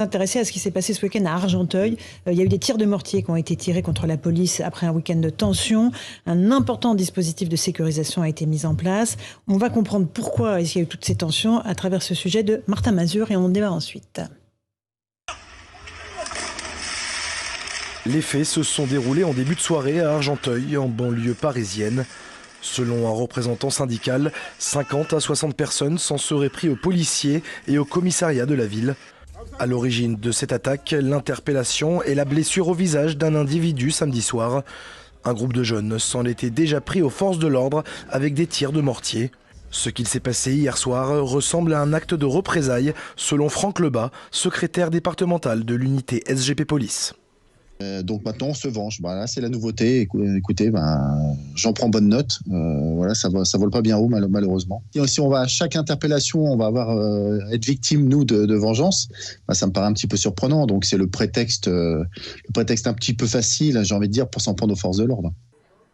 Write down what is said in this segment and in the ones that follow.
Intéressé à ce qui s'est passé ce week-end à Argenteuil. Il y a eu des tirs de mortier qui ont été tirés contre la police après un week-end de tension. Un important dispositif de sécurisation a été mis en place. On va comprendre pourquoi il y a eu toutes ces tensions à travers ce sujet de Martin Mazur et on débat ensuite. Les faits se sont déroulés en début de soirée à Argenteuil, en banlieue parisienne. Selon un représentant syndical, 50 à 60 personnes s'en seraient pris aux policiers et au commissariat de la ville. À l'origine de cette attaque, l'interpellation et la blessure au visage d'un individu samedi soir. Un groupe de jeunes s'en était déjà pris aux forces de l'ordre avec des tirs de mortier. Ce qu'il s'est passé hier soir ressemble à un acte de représailles, selon Franck Lebas, secrétaire départemental de l'unité SGP Police. Donc maintenant on se venge, là c'est la nouveauté. Écoutez, j'en prends bonne note. Voilà, ça vole pas bien haut malheureusement. Et si on va à chaque interpellation, on va être victime nous de vengeance. Ça me paraît un petit peu surprenant. Donc c'est le prétexte un petit peu facile, j'ai envie de dire, pour s'en prendre aux forces de l'ordre.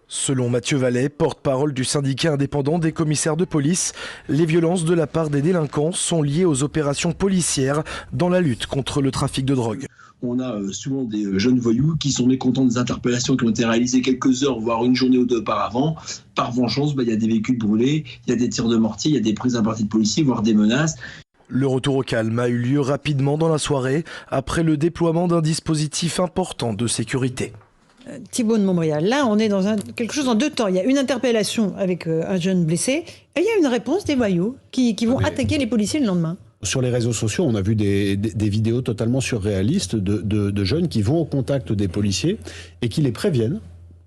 Selon Mathieu Vallet, porte-parole du syndicat indépendant des commissaires de police, les violences de la part des délinquants sont liées aux opérations policières dans la lutte contre le trafic de drogue. On a souvent des jeunes voyous qui sont mécontents des interpellations qui ont été réalisées quelques heures, voire une journée ou deux auparavant. Par vengeance, il y a des véhicules brûlés, il y a des tirs de mortier, il y a des prises à partie de policiers, voire des menaces. Le retour au calme a eu lieu rapidement dans la soirée, après le déploiement d'un dispositif important de sécurité. Thibault de Montbrial, là on est dans quelque chose en deux temps. Il y a une interpellation avec un jeune blessé et il y a une réponse des voyous qui vont attaquer les policiers le lendemain. Sur les réseaux sociaux, on a vu des vidéos totalement surréalistes de jeunes qui vont au contact des policiers et qui les préviennent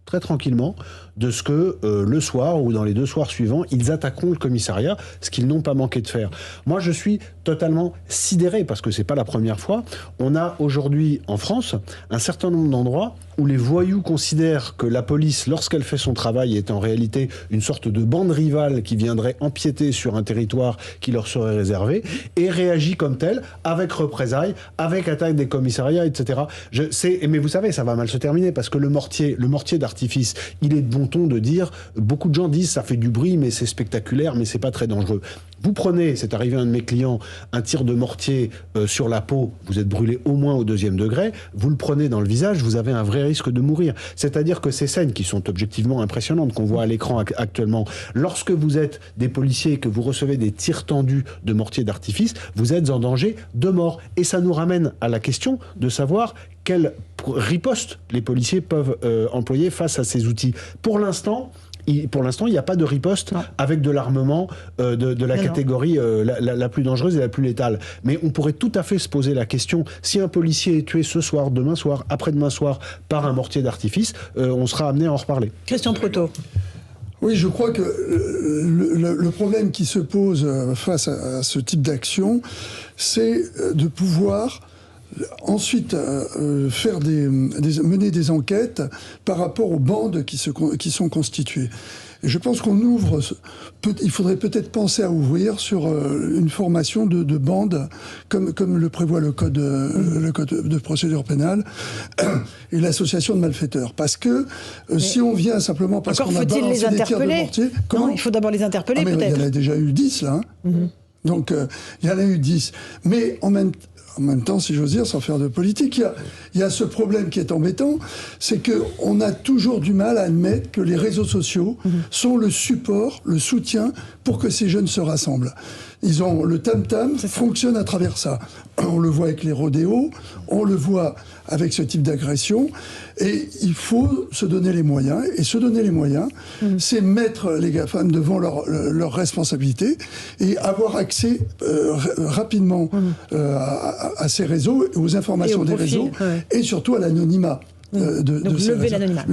très tranquillement de ce que le soir ou dans les 2 soirs suivants, ils attaqueront le commissariat, ce qu'ils n'ont pas manqué de faire. Moi, je suis totalement sidéré parce que c'est pas la première fois. On a aujourd'hui en France un certain nombre d'endroits où les voyous considèrent que la police, lorsqu'elle fait son travail, est en réalité une sorte de bande rivale qui viendrait empiéter sur un territoire qui leur serait réservé et réagit comme tel, avec représailles, avec attaque des commissariats, etc. Mais vous savez, ça va mal se terminer parce que le mortier d'artifice, il est de bon ton de dire, beaucoup de gens disent ça fait du bruit, mais c'est spectaculaire, mais c'est pas très dangereux. Vous prenez, c'est arrivé à un de mes clients, un tir de mortier sur la peau, vous êtes brûlé au moins au 2e degré, vous le prenez dans le visage, vous avez un vrai risque de mourir. C'est-à-dire que ces scènes qui sont objectivement impressionnantes, qu'on voit à l'écran actuellement, lorsque vous êtes des policiers et que vous recevez des tirs tendus de mortier d'artifice, vous êtes en danger de mort. Et ça nous ramène à la question de savoir quelle riposte les policiers peuvent employer face à ces outils. Pour l'instant, il n'y a pas de riposte avec de l'armement de la catégorie la plus dangereuse et la plus létale. Mais on pourrait tout à fait se poser la question, si un policier est tué ce soir, demain soir, après-demain soir, par un mortier d'artifice, on sera amené à en reparler. Christian Proto. Oui, je crois que le problème qui se pose face à ce type d'action, c'est de pouvoir ensuite mener des enquêtes par rapport aux bandes qui sont constituées. Et je pense il faudrait peut-être penser à ouvrir sur une formation de bandes, comme le prévoit le code de procédure pénale et l'association de malfaiteurs. Parce que si on vient simplement parce qu'on a balancé des tirs de mortier... Non, il faut d'abord les interpeller, peut-être. Il y en a déjà eu 10, là. Donc, il y en a eu 10. Mais en même temps, si j'ose dire, sans faire de politique, il y a ce problème qui est embêtant, c'est qu'on a toujours du mal à admettre que les réseaux sociaux sont le support, le soutien pour que ces jeunes se rassemblent. Le tam-tam fonctionne à travers ça. On le voit avec les rodéos, on le voit avec ce type d'agression, et il faut se donner les moyens. Et se donner les moyens, c'est mettre les GAFAM devant leurs responsabilités et avoir accès rapidement à ces réseaux, aux informations des réseaux, et surtout à l'anonymat. Donc lever l'anonymat.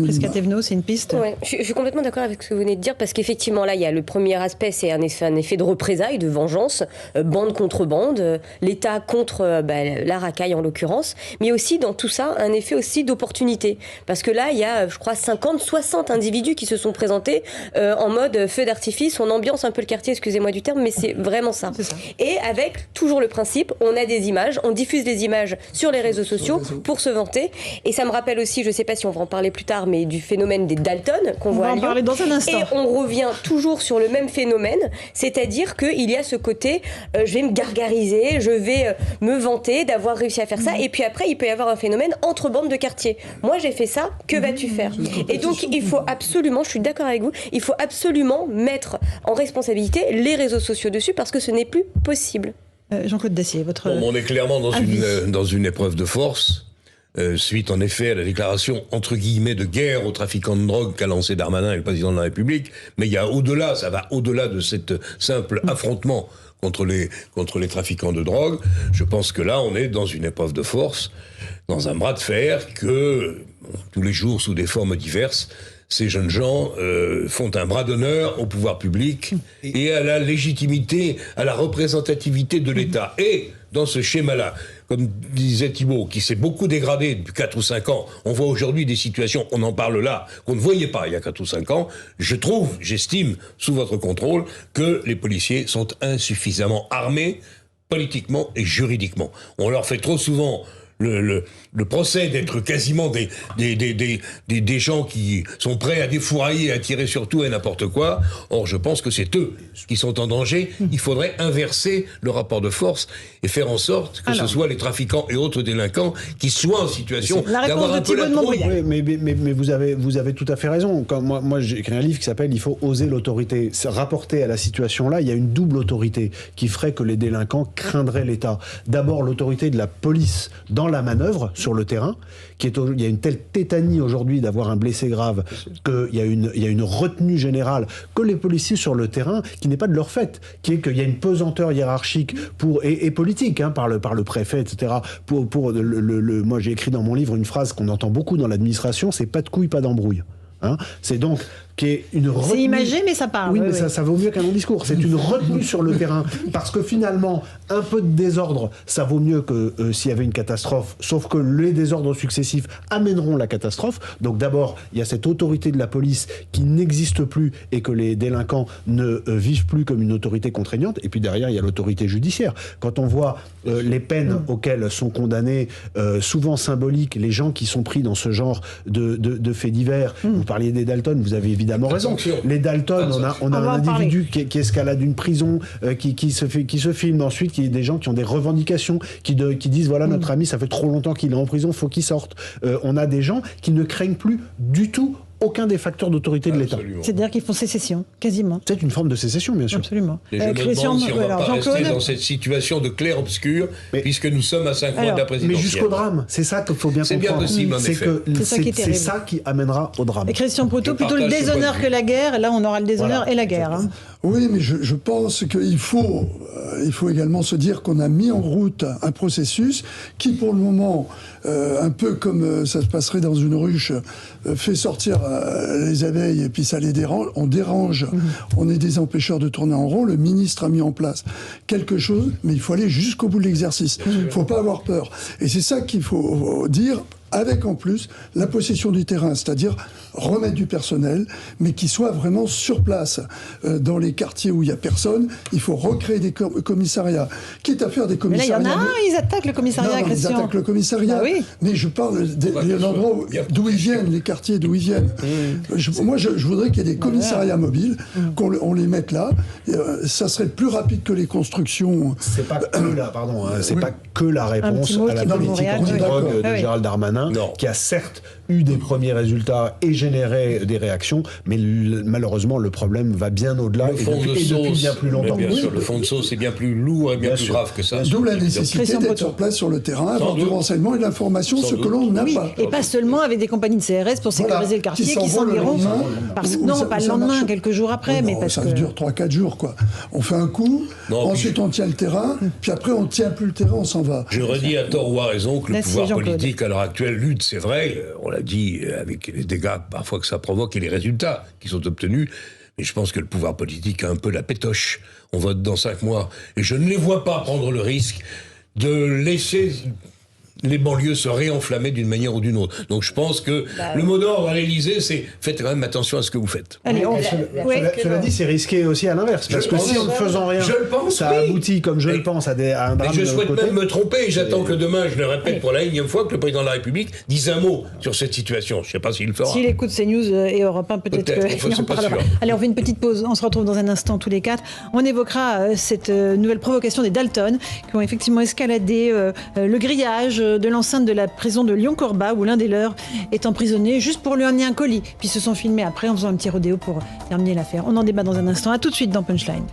Prisca Thévenot, c'est une piste. Ouais, je suis complètement d'accord avec ce que vous venez de dire, parce qu'effectivement là il y a le premier aspect, c'est un effet de représailles, de vengeance, bande contre bande, l'État contre la racaille en l'occurrence, mais aussi dans tout ça un effet aussi d'opportunité, parce que là il y a je crois 50-60 individus qui se sont présentés en mode feu d'artifice, on ambiance un peu le quartier, excusez-moi du terme, mais c'est vraiment ça. Et avec toujours le principe, on a des images, on diffuse les images sur les réseaux sociaux pour se vanter, et ça me rappelle aussi, je ne sais pas si on va en parler plus tard, mais du phénomène des Dalton qu'on voit à Lyon. On va en parler dans un instant. Et on revient toujours sur le même phénomène, c'est-à-dire qu'il y a ce côté, je vais me gargariser, je vais me vanter d'avoir réussi à faire ça, et puis après, il peut y avoir un phénomène entre bandes de quartier. Moi, j'ai fait ça, que vas-tu faire ? Et donc, il faut absolument, je suis d'accord avec vous, il faut absolument mettre en responsabilité les réseaux sociaux dessus, parce que ce n'est plus possible. Jean-Claude Dacier, votre... On est clairement dans une épreuve de force, suite en effet à la déclaration entre guillemets de guerre aux trafiquants de drogue qu'a lancé Darmanin et le président de la République. Mais il y a au-delà, ça va au-delà de cet simple affrontement contre les trafiquants de drogue. Je pense que là, on est dans une épreuve de force, dans un bras de fer que, tous les jours, sous des formes diverses, ces jeunes gens font un bras d'honneur au pouvoir public et à la légitimité, à la représentativité de l'État. Et dans ce schéma-là, comme disait Thibault, qui s'est beaucoup dégradé depuis 4 ou 5 ans, on voit aujourd'hui des situations, on en parle là, qu'on ne voyait pas il y a 4 ou 5 ans. J'estime, sous votre contrôle, que les policiers sont insuffisamment armés politiquement et juridiquement. On leur fait trop souvent le procès d'être quasiment des gens qui sont prêts à défourailler, à tirer sur tout et n'importe quoi. Or, je pense que c'est eux qui sont en danger. Il faudrait inverser le rapport de force et faire en sorte que ce soit les trafiquants et autres délinquants qui soient en situation d'avoir un peu la trouille. Oui, mais vous avez tout à fait raison. Quand moi j'ai écrit un livre qui s'appelle « Il faut oser l'autorité ». Rapporté à la situation là, il y a une double autorité qui ferait que les délinquants craindraient l'État. D'abord, l'autorité de la police dans la manœuvre sur le terrain, il y a une telle tétanie aujourd'hui d'avoir un blessé grave qu'il y a une retenue générale que les policiers sur le terrain, qui n'est pas de leur fait, qui est qu'il y a une pesanteur hiérarchique et politique par le préfet, etc. Moi j'ai écrit dans mon livre une phrase qu'on entend beaucoup dans l'administration, c'est pas de couilles, pas d'embrouille. C'est donc qui est une retenue... C'est imagé, mais ça parle. Oui, mais ça vaut mieux qu'un non-discours. C'est une retenue sur le terrain. Parce que finalement, un peu de désordre, ça vaut mieux que s'il y avait une catastrophe. Sauf que les désordres successifs amèneront la catastrophe. Donc d'abord, il y a cette autorité de la police qui n'existe plus et que les délinquants ne vivent plus comme une autorité contraignante. Et puis derrière, il y a l'autorité judiciaire. Quand on voit les peines auxquelles sont condamnés, souvent symboliques, les gens qui sont pris dans ce genre de faits divers, vous parliez des Dalton, vous avez évidemment raison. Les Dalton, on a un individu qui escalade une prison, qui se filme ensuite, qui est des gens qui ont des revendications, qui disent voilà, notre ami, ça fait trop longtemps qu'il est en prison, faut qu'il sorte. On a des gens qui ne craignent plus du tout aucun des facteurs d'autorité de l'État. C'est-à-dire qu'ils font sécession, quasiment. C'est une forme de sécession, bien sûr. Absolument. Et je me demande si on ne va pas rester dans cette situation de clair-obscur, puisque nous sommes à 5 mois de la présidentielle. Mais jusqu'au drame, c'est ça qu'il faut bien comprendre. C'est bien possible, en effet. C'est ça qui amènera au drame. Et Christian Proto, plutôt le déshonneur que la guerre. Là, on aura le déshonneur et la guerre. Oui, mais je pense qu'il faut également se dire qu'on a mis en route un processus qui, pour le moment, un peu comme ça se passerait dans une ruche, fait sortir les abeilles et puis ça les dérange. On dérange, on est des empêcheurs de tourner en rond. Le ministre a mis en place quelque chose, mais il faut aller jusqu'au bout de l'exercice. Il ne faut pas avoir peur. Et c'est ça qu'il faut dire, avec en plus la possession du terrain, c'est-à-dire remettre du personnel, mais qui soit vraiment sur place. Dans les quartiers où il n'y a personne, il faut recréer des commissariats. Quitte à faire des commissariats... Mais là, il y en a un, ils attaquent le commissariat, Christian. Ils attaquent le commissariat. Bah oui. Mais je parle de l'endroit d'où ils viennent, les quartiers d'où ils viennent. Moi, je voudrais qu'il y ait des commissariats mobiles, qu'on les mette là. Ça serait plus rapide que les constructions. C'est pas que la, pardon, c'est pas que la réponse à la politique anti-drogue de Gérald Darmanin, qui a certes eu des premiers résultats et généré des réactions, mais malheureusement le problème va bien au-delà et depuis bien plus longtemps. Bien sûr, le fond de sauce est bien plus lourd et bien plus grave que ça. D'où la nécessité d'être sur place sur le terrain, avoir du renseignement et de l'information, ce que l'on n'a pas. Et pas seulement avec des compagnies de CRS pour sécuriser le quartier qui s'en iront. Non, pas le lendemain, quelques jours après, mais parce que... Ça dure 3-4 jours, quoi. On fait un coup, ensuite on tient le terrain, puis après on ne tient plus le terrain, on s'en va. Je redis à tort ou à raison que le pouvoir politique à l'heure actuelle lutte, c'est vrai, on l'a dit, avec les dégâts parfois que ça provoque et les résultats qui sont obtenus, mais je pense que le pouvoir politique a un peu la pétoche. On vote dans 5 mois, et je ne les vois pas prendre le risque de laisser les banlieues se réenflammaient d'une manière ou d'une autre. Donc je pense que le mot d'ordre à l'Élysée, c'est faites quand même attention à ce que vous faites. Allez, cela dit, c'est risqué aussi à l'inverse. Parce que si en ne faisant rien, ça aboutit, comme je le pense, à un drame. Je souhaite même me tromper, et j'attends que demain, je le répète pour la énième fois, que le président de la République dise un mot sur cette situation. Je ne sais pas s'il le fera. S'il écoute CNews et Europe 1, peut-être qu'il en parlera. Allez, on fait une petite pause. On se retrouve dans un instant tous les quatre. On évoquera cette nouvelle provocation des Dalton qui ont effectivement escaladé le grillage de l'enceinte de la prison de Lyon-Corba où l'un des leurs est emprisonné juste pour lui emmener un colis. Puis ils se sont filmés après en faisant un petit rodéo pour terminer l'affaire. On en débat dans un instant. À tout de suite dans Punchline.